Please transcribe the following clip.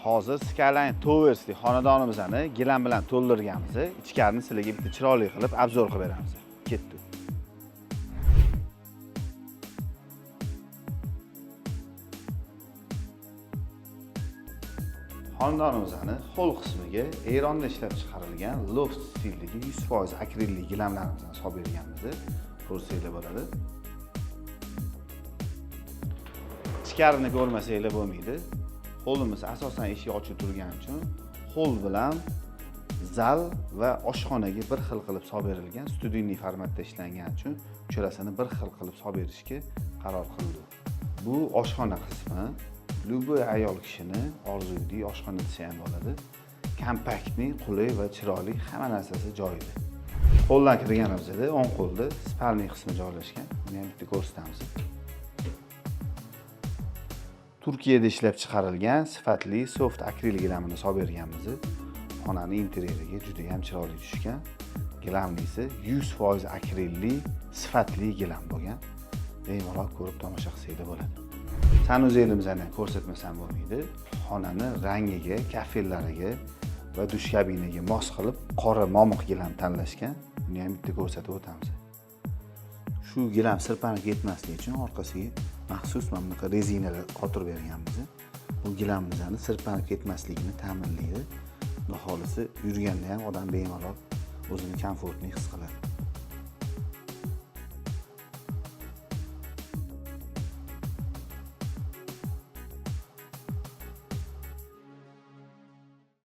Hozir Skyline Towers'li xonadonimizni gilam bilan to'ldirganmiz. Ichkarini sizlarga bitta chiroyli qilib obzor qilib beramiz. Ketdi. Xonadonimizni hol qismiga Eronda ishlab chiqarilgan loft stildagi 100% akrilli gilamlarimizni solib berganmiz. Ko'rsanglar bo'ladi. Ichkarini ko'rmasanglar bo'lmaydi. Holimiz asosan eshik ochiq turgani uchun hol bilan zal va oshxonaga bir xil qilib solib berilgan, studiyniy formatda ishlangan uchun ucharasini bir xil qilib solib berishga qaror qildi. Bu oshxona qismi любой ayol kishini orzuyidagi oshxona desa ham bo'ladi. Kompaktni, qulay va chiroyli, hamma narsasi joyida. Qo'ldan kirganimizda o'ng qo'lda spalniy qismi joylashgan. Buni ham bitta ko'rsatamiz. Turkiyada ishlab chiqarilgan sifatli soft akril gilamini solib berganmiz. Xonaning interyeriga juda ham chiroyli tushgan. Gilamnisi 100% akrilli sifatli gilam bo'lgan. Bemalol ko'rib tomosha qilsanglar bo'ladi. Sanuzelimizni ko'rsatmasam bo'lmaydi. Xonani rangiga, kafellariga va dush kabinaga mos qilib qora momiq gilam tanlashgan. Buni ham bitta ko'rsatib o'tamiz. Shu gilam sirpanib ketmasligi uchun orqasiga maxsus mana bunaqa rezinalar qotirib berganmiz. Bu gilamimizni sirpanib ketmasligini ta'minlaydi. Xudo xolisi yurganda ham odam bemalol o'zini komfortni his qiladi.